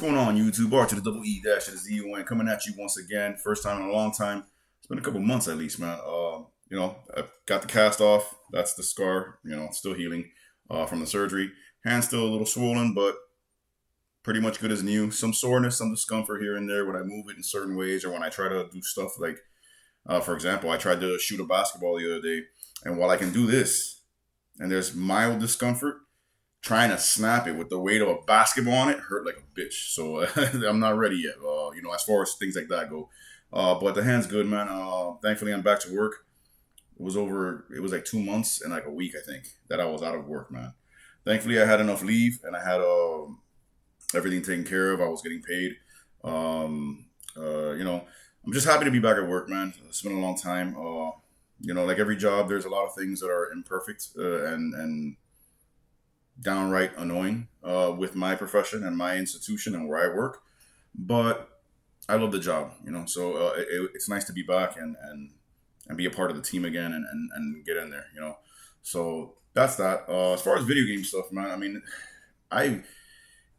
going on, YouTube? R to the double E dash to the Z-O-N coming at you once again. First time in a long time. It's been a couple months at least, man. I got the cast off. That's the scar. Still healing from the surgery. Hand's still a little swollen, but pretty much good as new. Some soreness, some discomfort here and there when I move it in certain ways or when I try to do stuff like, for example, I tried to shoot a basketball the other day, and while I can do this, and there's mild discomfort, trying to snap it with the weight of a basketball on it hurt like a bitch. So I'm not ready yet. As far as things like that go. But the hand's good, man. Thankfully, I'm back to work. It was like 2 months and like a week, I think, that I was out of work, man. Thankfully, I had enough leave and I had everything taken care of. I was getting paid. I'm just happy to be back at work, man. It's been a long time. Like every job, there's a lot of things that are imperfect and downright annoying with my profession and my institution and where I work. But I love the job, so it's nice to be back and be a part of the team again and get in there. So that's that. As far as video game stuff, man, I mean,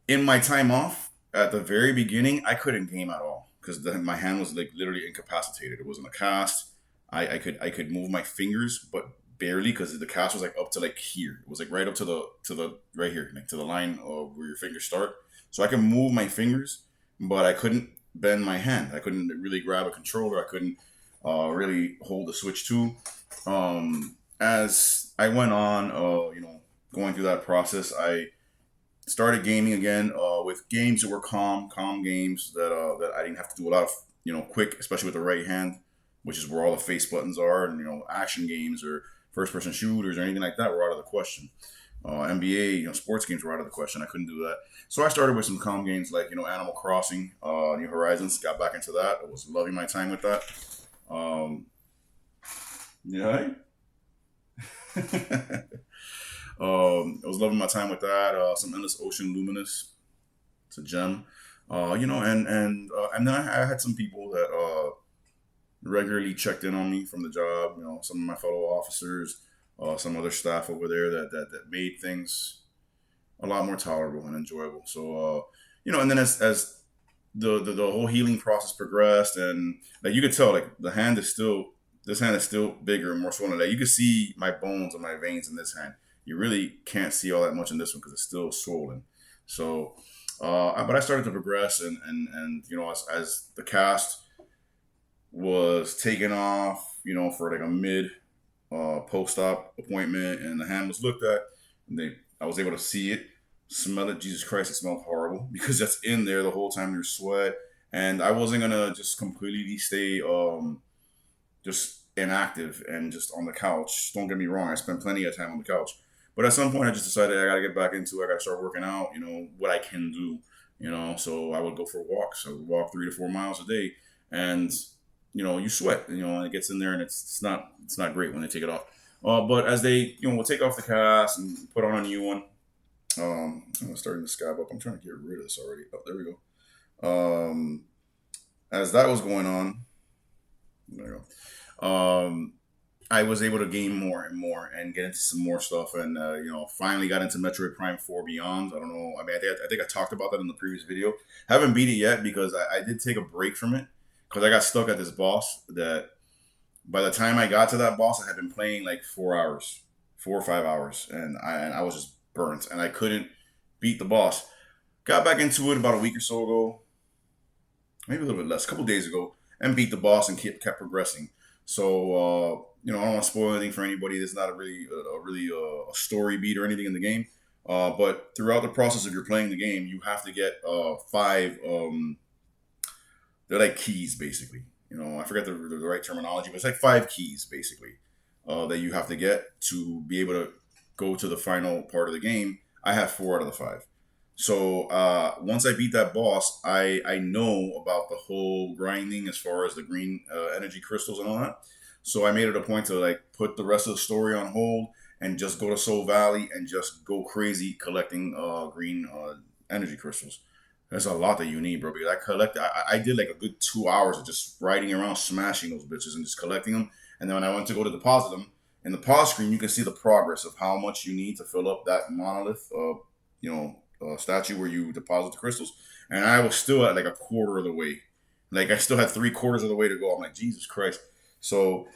in my time off at the very beginning, I couldn't game at all because my hand was like literally incapacitated. It wasn't a cast. I could move my fingers, but barely, because the cast was like up to like here. It was like right up to the right here, like to the line of where your fingers start. So I can move my fingers, but I couldn't bend my hand. I couldn't really grab a controller. I couldn't really hold the Switch too. As I went on, going through that process, I started gaming again with games that were calm games that I didn't have to do a lot of quick, especially with the right hand, which is where all the face buttons are, and action games or first-person shooters or anything like that were out of the question. NBA, sports games were out of the question. I couldn't do that. So I started with some calm games like, Animal Crossing, New Horizons. Got back into that. I was loving my time with that. Yeah. I was loving my time with that. Some Endless Ocean Luminous. It's a gem. And then I had some people that regularly checked in on me from the job. Some of my fellow officers, some other staff over there that made things a lot more tolerable and enjoyable. So and then as the whole healing process progressed, and like you could tell, like this hand is still bigger and more swollen. Like you could see my bones and my veins in this hand. You really can't see all that much in this one because it's still swollen. So, but I started to progress, and as the cast was taken off, for like a mid post-op appointment, and the hand was looked at, and I was able to see it, smell it. Jesus Christ, it smelled horrible because that's in there the whole time, your sweat. And I wasn't gonna just completely stay just inactive and just on the couch. Don't get me wrong, I spent plenty of time on the couch. But at some point I just decided I gotta get back into it. I gotta start working out, what I can do. So I would go for walks. I would walk 3 to 4 miles a day, and you sweat, and it gets in there, and it's not great when they take it off. But as they, will take off the cast and put on a new one, I'm starting to scab up. I'm trying to get rid of this already. Oh, there we go. As that was going on, there we go. I was able to game more and more and get into some more stuff, and finally got into Metroid Prime 4 Beyond. I don't know. I mean, I think I talked about that in the previous video. Haven't beat it yet because I did take a break from it. Because I got stuck at this boss that by the time I got to that boss, I had been playing like 4 or 5 hours, and I was just burnt, and I couldn't beat the boss. Got back into it about a week or so ago, maybe a little bit less, a couple days ago, and beat the boss and kept progressing. So I don't want to spoil anything for anybody. There's not a story beat or anything in the game, but throughout the process of your playing the game, you have to get 5. They're like keys, basically. I forget the right terminology, but it's like 5 keys, basically, that you have to get to be able to go to the final part of the game. I have 4 out of the 5. So once I beat that boss, I know about the whole grinding as far as the green energy crystals and all that. So I made it a point to like put the rest of the story on hold and just go to Soul Valley and just go crazy collecting green energy crystals. There's a lot that you need, bro. Because I did like a good 2 hours of just riding around, smashing those bitches and just collecting them. And then when I went to go to deposit them, in the pause screen, you can see the progress of how much you need to fill up that monolith, statue where you deposit the crystals, and I was still at like a quarter of the way. Like I still had 3/4 of the way to go. I'm like, Jesus Christ. So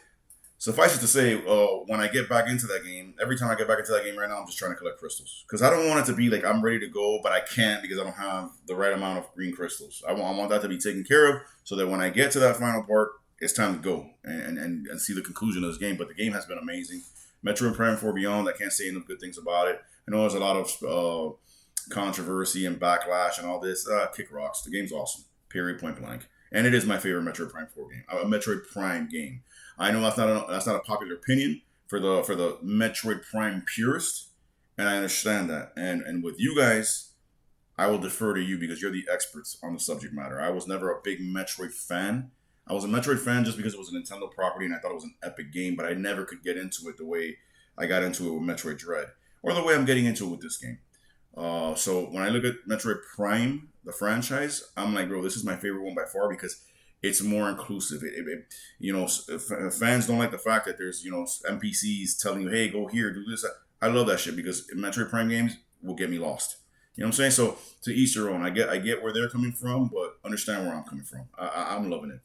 suffice it to say, when I get back into that game, every time I get back into that game right now, I'm just trying to collect crystals because I don't want it to be like I'm ready to go, but I can't because I don't have the right amount of green crystals. I want that to be taken care of so that when I get to that final part, it's time to go and see the conclusion of this game. But the game has been amazing. Metroid Prime 4 Beyond, I can't say enough good things about it. I know there's a lot of controversy and backlash and all this. Kick rocks. The game's awesome. Period. Point blank. And it is my favorite Metroid Prime 4 game. A Metroid Prime game. I know that's not a popular opinion for the Metroid Prime purist, and I understand that. And with you guys, I will defer to you because you're the experts on the subject matter. I was never a big Metroid fan. I was a Metroid fan just because it was a Nintendo property and I thought it was an epic game, but I never could get into it the way I got into it with Metroid Dread, or the way I'm getting into it with this game. So when I look at Metroid Prime, the franchise, I'm like, bro, this is my favorite one by far because it's more inclusive. Fans don't like the fact that there's NPCs telling you, hey, go here, do this. I love that shit because Metroid Prime games will get me lost. You know what I'm saying? So to each their own. I get where they're coming from, but understand where I'm coming from. I'm loving it.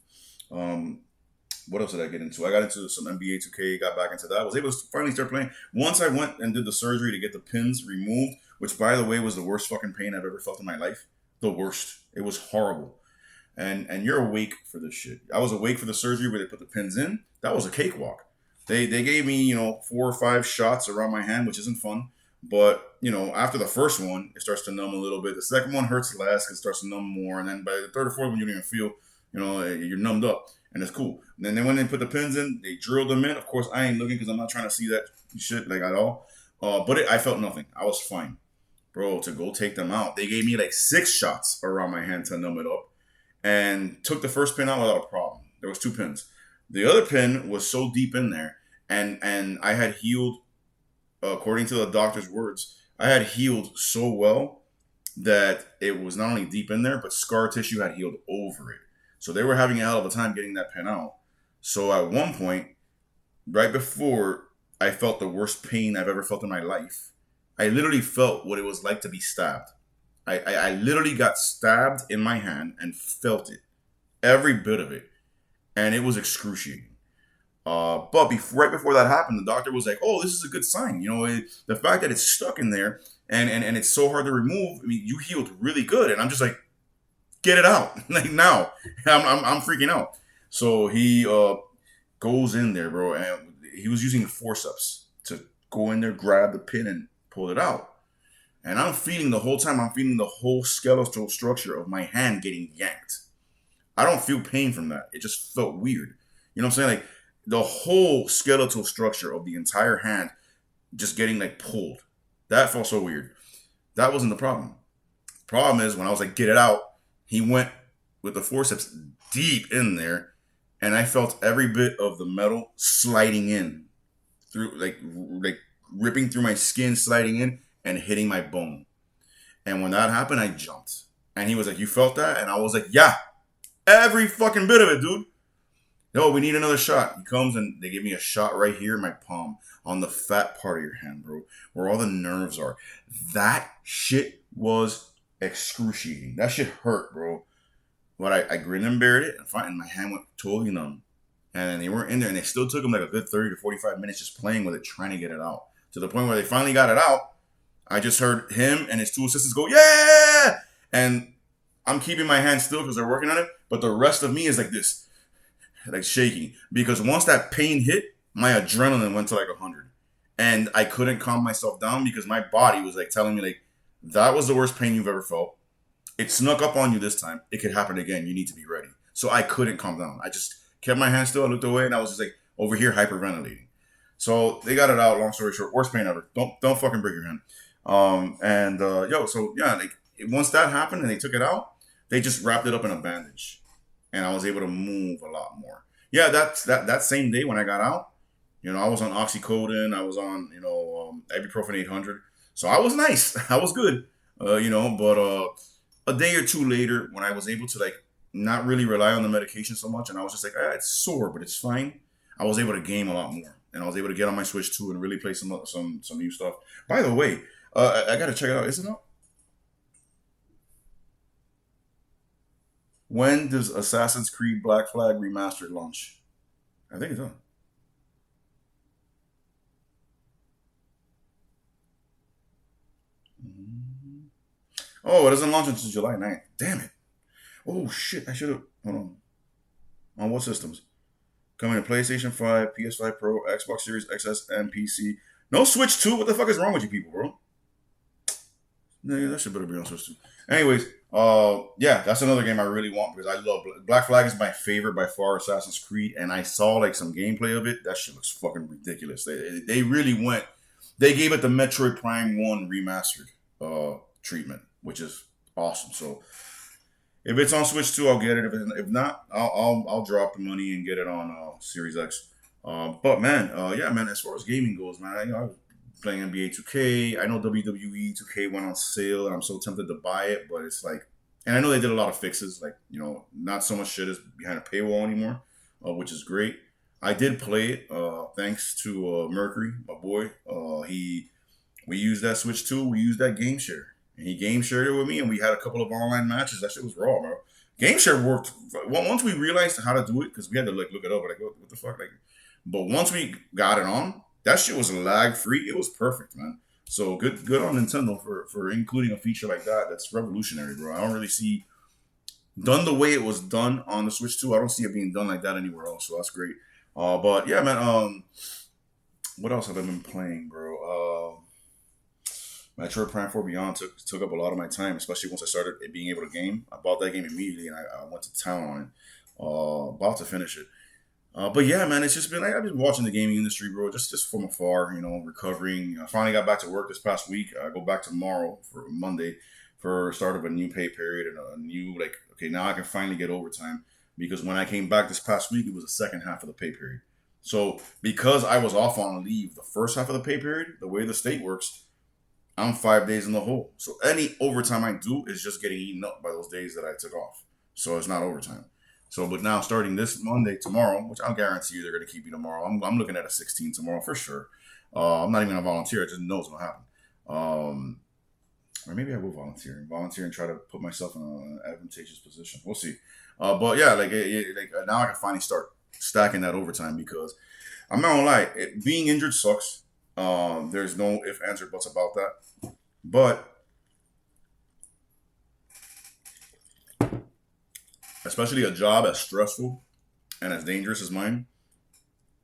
What else did I get into? I got into some NBA 2K, got back into that. I was able to finally start playing. Once I went and did the surgery to get the pins removed, which by the way was the worst fucking pain I've ever felt in my life. The worst. It was horrible. And you're awake for this shit. I was awake for the surgery where they put the pins in. That was a cakewalk. They gave me, 4 or 5 shots around my hand, which isn't fun. But, after the first one, it starts to numb a little bit. The second one hurts less because it starts to numb more. And then by the third or fourth one, you don't even feel, you're numbed up. And it's cool. And then when they put the pins in, they drilled them in. Of course, I ain't looking because I'm not trying to see that shit like at all. But I felt nothing. I was fine. Bro, to go take them out, they gave me like 6 shots around my hand to numb it up. And took the first pin out without a problem. There was 2 pins. The other pin was so deep in there, and I had healed, according to the doctor's words, I had healed so well that it was not only deep in there, but scar tissue had healed over it. So they were having a hell of a time getting that pin out. So at one point, right before I felt the worst pain I've ever felt in my life, I literally felt what it was like to be stabbed. I literally got stabbed in my hand and felt it. Every bit of it. And it was excruciating. But right before that happened, the doctor was like, oh, this is a good sign. The fact that it's stuck in there and it's so hard to remove, I mean, you healed really good. And I'm just like, get it out. Like now. I'm freaking out. So he goes in there, bro. And he was using forceps to go in there, grab the pin and pull it out. And I'm feeling the whole skeletal structure of my hand getting yanked. I don't feel pain from that. It just felt weird. You know what I'm saying? Like the whole skeletal structure of the entire hand just getting like pulled. That felt so weird. That wasn't the problem. The problem is when I was like, get it out, he went with the forceps deep in there and I felt every bit of the metal sliding in through like ripping through my skin, sliding in and hitting my bone. And when that happened, I jumped. And he was like, you felt that? And I was like, yeah, every fucking bit of it, dude. No, we need another shot. He comes and they give me a shot right here in my palm on the fat part of your hand, bro, where all the nerves are. That shit was excruciating. That shit hurt, bro. But I grinned and bared it and my hand went totally numb. And they weren't in there and they still took them like a good 30 to 45 minutes just playing with it, trying to get it out. To the point where they finally got it out. I just heard him and his 2 assistants go, yeah! And I'm keeping my hand still because they're working on it. But the rest of me is like this, like shaking. Because once that pain hit, my adrenaline went to like 100. And I couldn't calm myself down because my body was like telling me like, that was the worst pain you've ever felt. It snuck up on you this time. It could happen again. You need to be ready. So I couldn't calm down. I just kept my hand still. I looked away and I was just like over here hyperventilating. So they got it out. Long story short, worst pain ever. Don't fucking break your hand. Like once that happened and they took it out, they just wrapped it up in a bandage, and I was able to move a lot more. Yeah, that same day when I got out, I was on oxycodone, I was on ibuprofen 800, so I was nice, I was good, But a day or two later, when I was able to like not really rely on the medication so much, and I was just like, it's sore, but it's fine. I was able to game a lot more, and I was able to get on my Switch 2 and really play some new stuff. By the way. I gotta check it out. Is it out? When does Assassin's Creed Black Flag Remastered launch? I think it's on. Oh, it doesn't launch until July 9th. Damn it. Oh, shit. I should have. Hold on. On what systems? Coming to PlayStation 5, PS5 Pro, Xbox Series XS, and PC. No Switch 2? What the fuck is wrong with you people, bro? Yeah, that shit better be on Switch 2. Anyways, yeah, that's another game I really want because I love Black Flag is my favorite by far Assassin's Creed, and I saw like some gameplay of it. That shit looks fucking ridiculous. They really went. They gave it the Metroid Prime 1 remastered treatment, which is awesome. So if it's on Switch 2, I'll get it. If not, I'll drop the money and get it on Series X. But man, yeah, man. As far as gaming goes, man, I was playing NBA 2K. I know WWE 2K went on sale, and I'm so tempted to buy it. But it's like, and I know they did a lot of fixes. Like, not so much shit is behind a paywall anymore, which is great. I did play it thanks to Mercury, my boy. We used that Switch 2. We used that game share. And he game shared it with me, and we had a couple of online matches. That shit was raw, bro. Game share worked. Well, once we realized how to do it, because we had to like look it up, like what the fuck, like. But once we got it on, that shit was lag free. It was perfect, man. So good on Nintendo for including a feature like that. That's revolutionary, bro. I don't really see done the way it was done on the Switch 2. I don't see it being done like that anywhere else. So that's great. But yeah, man. What else have I been playing, bro? Metroid Prime 4 Beyond took up a lot of my time, especially once I started being able to game. I bought that game immediately, and I went to town on it. About to finish it. But yeah, man, it's just been like I've been watching the gaming industry, bro, just from afar, recovering. I finally got back to work this past week. I go back tomorrow for Monday for start of a new pay period and a new okay, now I can finally get overtime because when I came back this past week, it was the second half of the pay period. So because I was off on leave the first half of the pay period, the way the state works, I'm 5 days in the hole. So any overtime I do is just getting eaten up by those days that I took off. So it's not overtime. So, but now starting this Monday, tomorrow, which I'll guarantee you they're going to keep you tomorrow. I'm looking at a 16 tomorrow for sure. I'm not even going to volunteer. I just know it's going to happen. Or maybe I will volunteer and try to put myself in an advantageous position. We'll see. But yeah, now I can finally start stacking that overtime because I'm not gonna lie, being injured sucks. There's no if, ands, or buts about that. But especially a job as stressful and as dangerous as mine,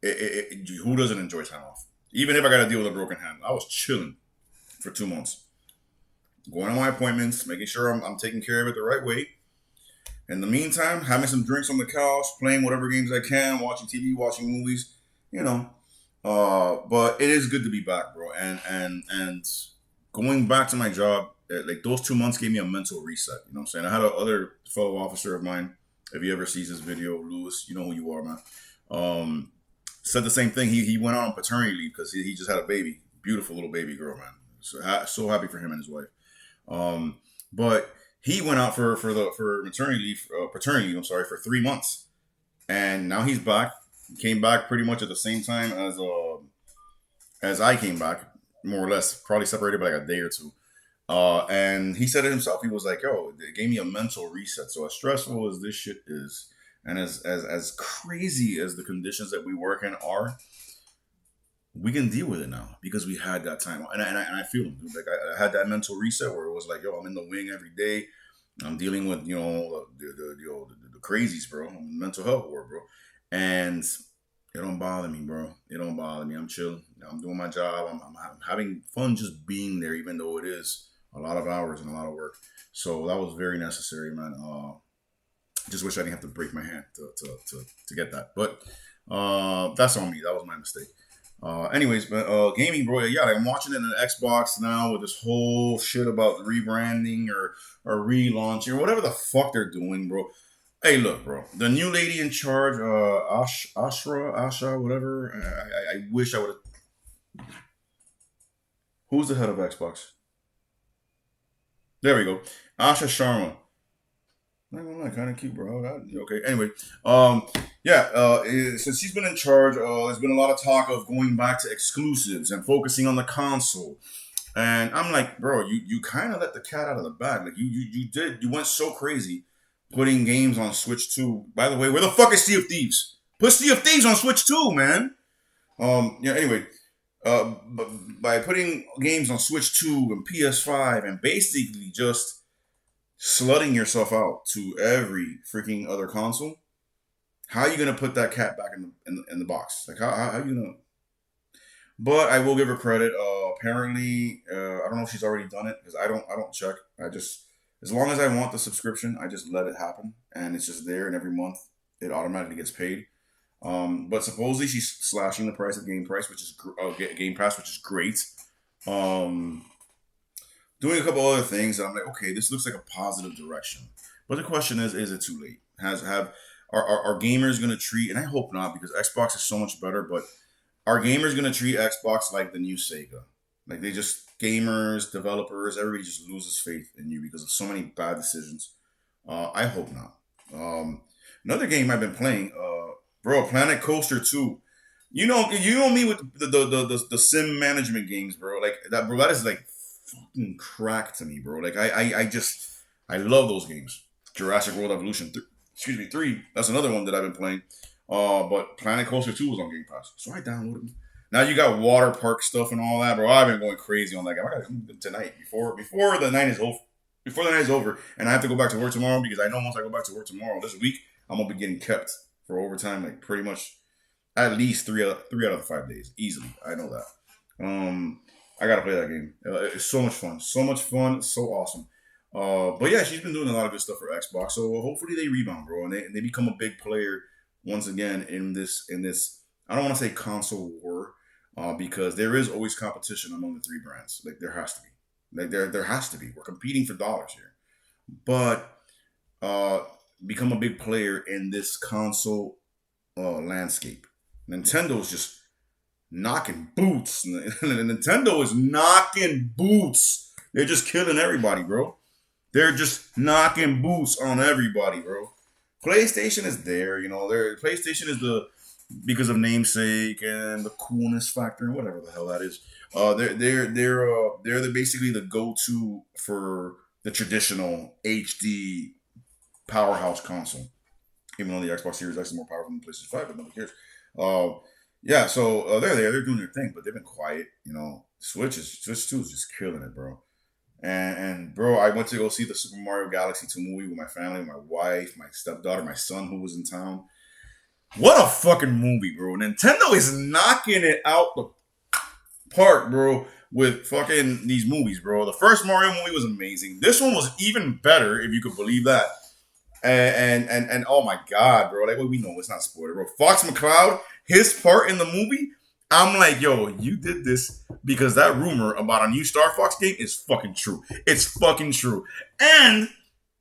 who doesn't enjoy time off? Even if I got to deal with a broken hand, I was chilling for 2 months, going on my appointments, making sure I'm taking care of it the right way. In the meantime, having some drinks on the couch, playing whatever games I can, watching TV, watching movies, But it is good to be back, bro. And going back to my job, like those 2 months gave me a mental reset. You know what I'm saying? I had another fellow officer of mine, if he ever sees this video, Lewis, you know who you are, man. Said the same thing. He went on paternity leave because he just had a baby, beautiful little baby girl, man. So happy for him and his wife. But he went out for maternity leave, paternity leave. I'm sorry, for 3 months, and now he's back. He came back pretty much at the same time as I came back, more or less, probably separated by like a day or two. And he said it himself. He was like, "Yo, it gave me a mental reset." So as stressful as this shit is, and as crazy as the conditions that we work in are, we can deal with it now because we had that time. And I feel him, dude. Like I had that mental reset where it was like, "Yo, I'm in the wing every day. I'm dealing with the crazies, bro. I'm in mental health ward, bro." And it don't bother me, bro. It don't bother me. I'm chilling. I'm doing my job. I'm having fun just being there, even though it is a lot of hours and a lot of work. So that was very necessary, man. Just wish I didn't have to break my hand to get that. But that's on me. That was my mistake. Anyways, but gaming, bro. Yeah, like I'm watching it in the Xbox now with this whole shit about rebranding or relaunching or whatever the fuck they're doing, bro. Hey, look, bro. The new lady in charge, Asha, whatever. I wish I would have. Who's the head of Xbox? There we go. Asha Sharma. Not gonna lie, kind of cute, bro. Okay. Anyway, yeah. Since she's been in charge, there's been a lot of talk of going back to exclusives and focusing on the console. And I'm like, bro, you kind of let the cat out of the bag. Like you went so crazy putting games on Switch 2. By the way, where the fuck is Sea of Thieves? Put Sea of Thieves on Switch 2, man. Yeah. Anyway, by putting games on Switch 2 and PS5 and basically just slutting yourself out to every freaking other console, how are you gonna put that cat back in the box? Like how you gonna? But I will give her credit. Apparently, I don't know if she's already done it because I don't check. I just as long as I want the subscription, I just let it happen, and it's just there. And every month, it automatically gets paid. But supposedly she's slashing the price of Game Price, which is Game Pass, which is great. Um, Doing a couple other things, and I'm like, okay, this looks like a positive direction. But the question is it too late? Are gamers gonna treat? And I hope not, because Xbox is so much better. But are gamers gonna treat Xbox like the new Sega? Like they just gamers, developers, everybody just loses faith in you because of so many bad decisions. I hope not. Another game I've been playing, bro, Planet Coaster 2. You know me with the sim management games, bro. Like that, bro. That is like fucking crack to me, bro. Like I love those games. Jurassic World Evolution, excuse me, 3. That's another one that I've been playing. But Planet Coaster 2 was on Game Pass, so I downloaded it. Now you got water park stuff and all that, bro. I've been going crazy on that game. I got tonight before the night is over. Before the night is over, and I have to go back to work tomorrow because I know once I go back to work tomorrow this week, I'm gonna be getting kept for overtime, like pretty much at least three out of the 5 days, easily. I know that. I gotta play that game. It's so much fun, so awesome. But yeah, she's been doing a lot of good stuff for Xbox, so hopefully they rebound, bro, and they become a big player once again in this. I don't want to say console war, because there is always competition among the three brands. Like there has to be. Like there has to be. We're competing for dollars here, but uh, become a big player in this console landscape. Nintendo's just knocking boots. Nintendo is knocking boots. They're just killing everybody, bro. They're just knocking boots on everybody, bro. PlayStation is there, PlayStation is because of namesake and the coolness factor and whatever the hell that is. They're basically the go-to for the traditional HD powerhouse console. Even though the Xbox Series X is more powerful than the PlayStation 5, but nobody cares. Yeah, so they're there, they're doing their thing, but they've been quiet. Switch 2 is just killing it, bro. And bro, I went to go see the Super Mario Galaxy 2 movie with my family, my wife, my stepdaughter, my son who was in town. What a fucking movie, bro. Nintendo is knocking it out the park, bro, with fucking these movies, bro. The first Mario movie was amazing. This one was even better, if you could believe that. And oh my god, bro. Like, well, we know it's not spoiler, bro. Fox McCloud, his part in the movie, I'm like, yo, you did this because that rumor about a new Star Fox game is fucking true. It's fucking true. And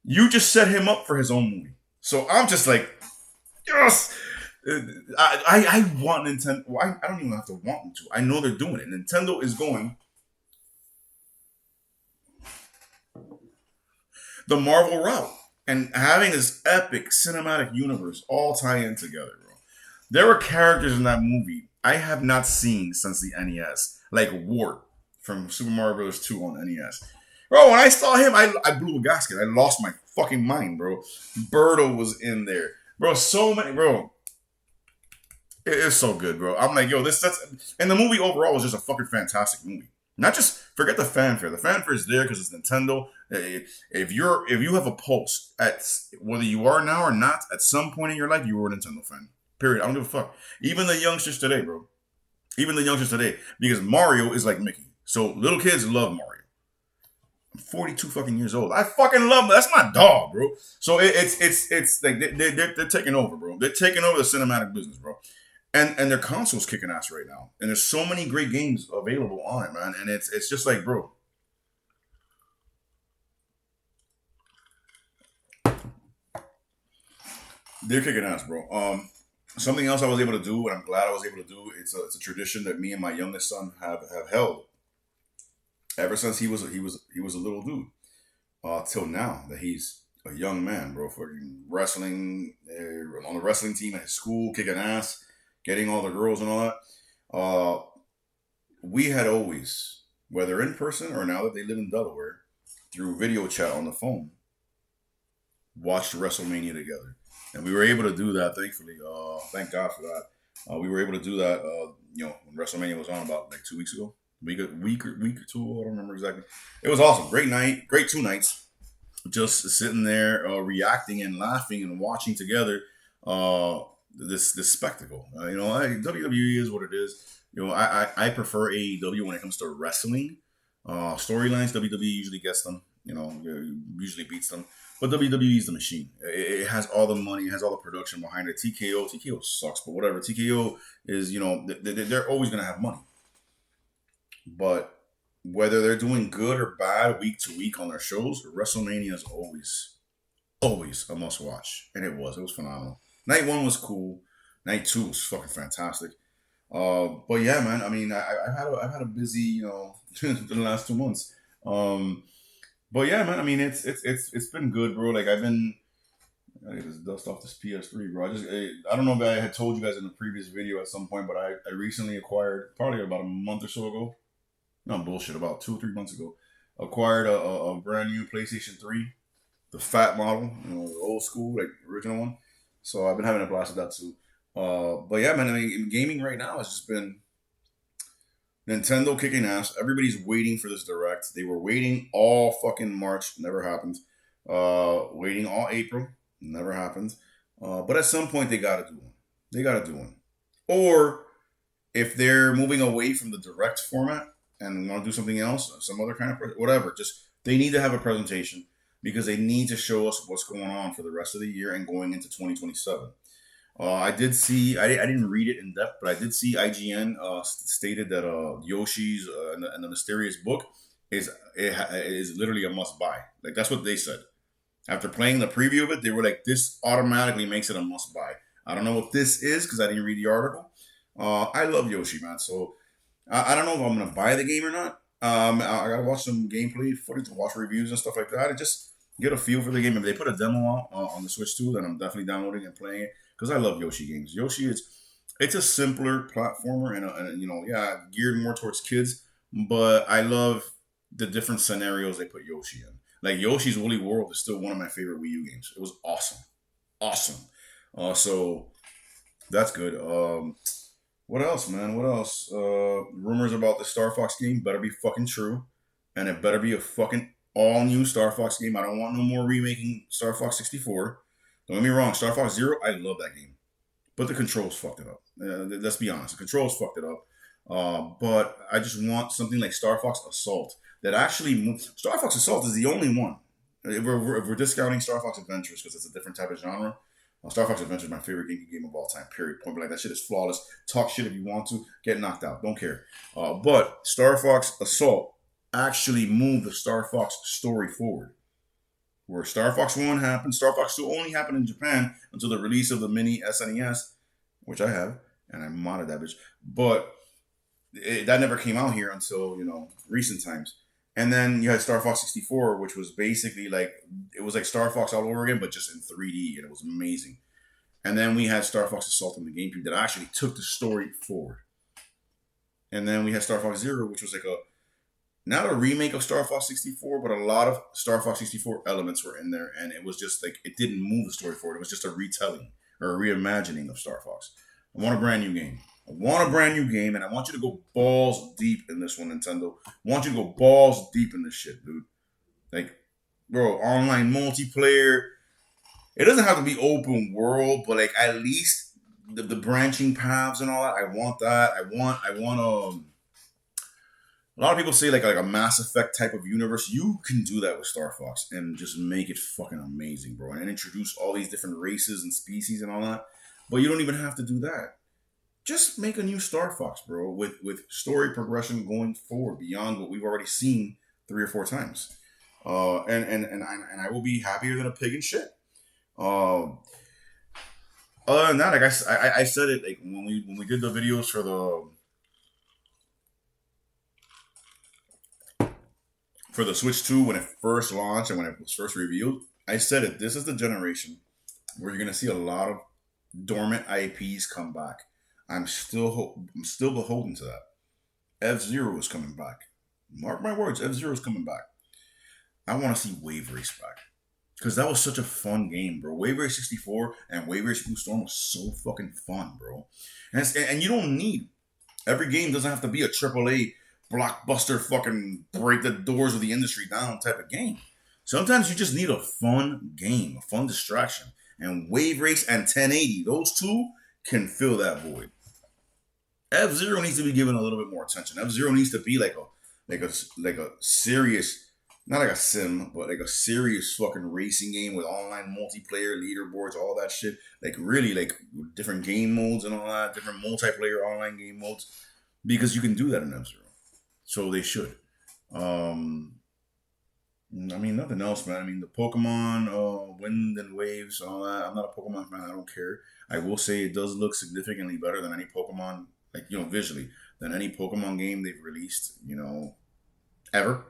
you just set him up for his own movie. So I'm just like, yes. I want Nintendo. I don't even have to want them to. I know they're doing it. Nintendo is going the Marvel route and having this epic cinematic universe all tie in together, bro. There were characters in that movie I have not seen since the NES, like Wart from Super Mario Bros. 2 on NES. Bro, when I saw him, I blew a gasket. I lost my fucking mind, bro. Birdo was in there. Bro, so many, bro. It's so good, bro. I'm like, yo, and the movie overall was just a fucking fantastic movie. Not just forget the fanfare. The fanfare is there because it's Nintendo. If you have a pulse at whether you are now or not, at some point in your life, you were a Nintendo fan. Period. I don't give a fuck. Even the youngsters today, bro. Even the youngsters today, because Mario is like Mickey. So little kids love Mario. I'm 42 fucking years old. I fucking love him. That's my dog, bro. So it's like they're taking over, bro. They're taking over the cinematic business, bro. And their console's kicking ass right now. And there's so many great games available on it, man. And it's just like, bro. They're kicking ass, bro. Something else I was able to do, and I'm glad I was able to do, it's a tradition that me and my youngest son have held ever since he was a little dude. Till now that he's a young man, bro. Fucking wrestling, on the wrestling team at his school, kicking ass, getting all the girls and all that. We had always, whether in person or now that they live in Delaware, through video chat on the phone, watched WrestleMania together, and we were able to do that. Thankfully, thank God for that. We were able to do that. When WrestleMania was on about like 2 weeks ago, week or two. I don't remember exactly. It was awesome. Great night. Great 2 nights. Just sitting there, reacting and laughing and watching together. This spectacle. WWE is what it is. I prefer AEW when it comes to wrestling. Storylines, WWE usually gets them. Usually beats them. But WWE is the machine. It has all the money, it has all the production behind it. TKO sucks, but whatever. TKO is, they're always gonna have money. But whether they're doing good or bad week to week on their shows, WrestleMania is always a must watch, and it was phenomenal. Night one was cool. Night two was fucking fantastic. But yeah, man. I mean, I've had a busy, the last 2 months. But yeah, man. I mean, it's been good, bro. Like I need to dust off this PS3, bro. I don't know if I had told you guys in the previous video at some point, but I recently acquired, probably about a month or so ago. No bullshit, about 2 or 3 months ago, acquired a brand new PlayStation 3, the fat model, the old school, like original one. So I've been having a blast with that too. But yeah, man. I mean, gaming right now has just been Nintendo kicking ass. Everybody's waiting for this direct. They were waiting all fucking March, never happened. Waiting all April, never happened. But at some point they gotta do one. They gotta do one. Or if they're moving away from the direct format and want to do something else, some other kind of whatever, just they need to have a presentation because they need to show us what's going on for the rest of the year and going into 2027. I did see. I didn't read it in depth, but I did see IGN stated that Yoshi's and the Mysterious Book is literally a must buy. Like that's what they said. After playing the preview of it, they were like, "This automatically makes it a must buy." I don't know what this is because I didn't read the article. I love Yoshi, man. So I don't know if I'm gonna buy the game or not. I gotta watch some gameplay footage, watch reviews and stuff like that, and just get a feel for the game. If they put a demo out on the Switch too, then I'm definitely downloading and playing it because I love Yoshi games. Yoshi is it's a simpler platformer and yeah, geared more towards kids, but I love the different scenarios they put Yoshi in. Like Yoshi's Woolly World is still one of my favorite Wii U games. It was awesome, awesome. So that's good. What else, man? What else? Rumors about the Star Fox game better be fucking true, and it better be a fucking all new Star Fox game. I don't want no more remaking Star Fox 64. Don't get me wrong, Star Fox Zero, I love that game, but the controls fucked it up. Let's be honest, the controls fucked it up. But I just want something like Star Fox Assault that actually Star Fox Assault is the only one. If we're discounting Star Fox Adventures because it's a different type of genre, Star Fox Adventure is my favorite game of all time. Period. Point blank. That shit is flawless. Talk shit if you want to. Get knocked out. Don't care. But Star Fox Assault actually moved the Star Fox story forward. Where Star Fox 1 happened, Star Fox 2 only happened in Japan until the release of the mini SNES, which I have, and I modded that bitch. But that never came out here until, recent times. And then you had Star Fox 64, which was basically it was like Star Fox all over again, but just in 3D, and it was amazing. And then we had Star Fox Assault on the GameCube that actually took the story forward. And then we had Star Fox Zero, which was like not a remake of Star Fox 64, but a lot of Star Fox 64 elements were in there, and it was just like, it didn't move the story forward. It was just a retelling or a reimagining of Star Fox. I want a brand new game. And I want you to go balls deep in this one, Nintendo. I want you to go balls deep in this shit, dude. Like, bro, online multiplayer. It doesn't have to be open world, but like at least the branching paths and all that. I want that. I want a lot of people say like a Mass Effect type of universe. You can do that with Star Fox and just make it fucking amazing, bro. And introduce all these different races and species and all that. But you don't even have to do that. Just make a new Star Fox, bro, with story progression going forward beyond what we've already seen 3 or 4 times. And I will be happier than a pig in shit. Other than that, like I said it like when we did the videos for the Switch 2 when it first launched and when it was first revealed, I said it. This is the generation where you're gonna see a lot of dormant IPs come back. I'm still beholden to that. F-Zero is coming back. Mark my words, F-Zero is coming back. I want to see Wave Race back. Because that was such a fun game, bro. Wave Race 64 and Wave Race Blue Storm was so fucking fun, bro. And you don't need, every game doesn't have to be a AAA blockbuster fucking break the doors of the industry down type of game. Sometimes you just need a fun game, a fun distraction. And Wave Race and 1080, those two can fill that void. F-Zero needs to be given a little bit more attention. F-Zero needs to be like a serious, not like a sim, but like a serious fucking racing game with online multiplayer, leaderboards, all that shit. Like really like different game modes and all that, different multiplayer online game modes. Because you can do that in F-Zero. So they should. I mean, nothing else, man. I mean, the Pokemon, Wind and Waves, all that. I'm not a Pokemon fan. I don't care. I will say it does look significantly better than any Pokemon, like, visually, than any Pokemon game they've released, ever,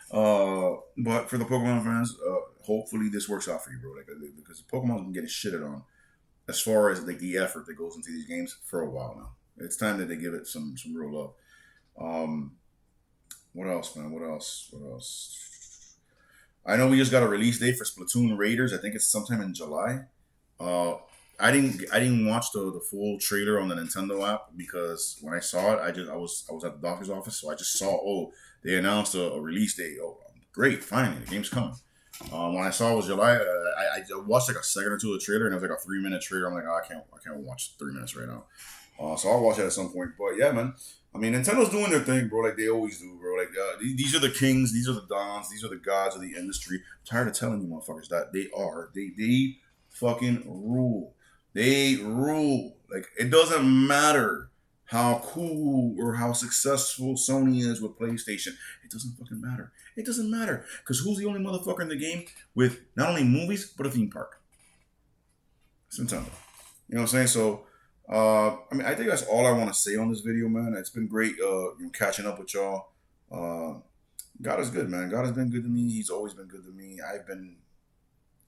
But for the Pokemon fans, hopefully this works out for you, bro. Like, because Pokemon's been getting shitted on as far as like the effort that goes into these games for a while now. It's time that they give it some real love. What else, man? What else? I know we just got a release date for Splatoon Raiders. I think it's sometime in July. Uh, I didn't watch the full trailer on the Nintendo app because when I saw it, I was at the doctor's office, so I just saw they announced a release date. Oh, great! Finally, the game's coming. When I saw it was July, I watched like a second or two of the trailer, and it was like a 3-minute trailer. I'm like, I can't watch 3 minutes right now. So I'll watch it at some point. But yeah, man. I mean, Nintendo's doing their thing, bro. Like they always do, bro. Like these are the kings, these are the dons, these are the gods of the industry. I'm tired of telling you, motherfuckers, that they are. They fucking rule. They rule. Like it doesn't matter how cool or how successful Sony is with PlayStation. It doesn't fucking matter. It doesn't matter because who's the only motherfucker in the game with not only movies but a theme park? It's Nintendo. You know what I'm saying? So. I mean, I think that's all I want to say on this video, man. It's been great, catching up with y'all. God is good, man. God has been good to me. He's always been good to me. I've been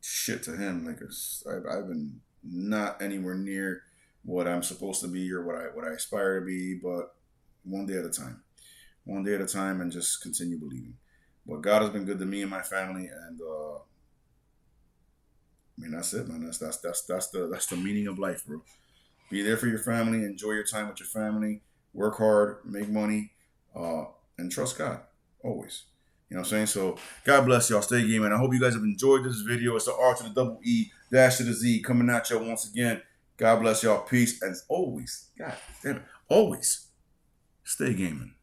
shit to him. Like I've been not anywhere near what I'm supposed to be or what I aspire to be, but one day at a time, and just continue believing. But God has been good to me and my family, and I mean that's it, man. That's the meaning of life, bro. Be there for your family. Enjoy your time with your family. Work hard. Make money. And trust God. Always. You know what I'm saying? So, God bless y'all. Stay gaming. I hope you guys have enjoyed this video. It's the R to the double E, dash to the Z, coming at y'all once again. God bless y'all. Peace. And always, God damn it, always stay gaming.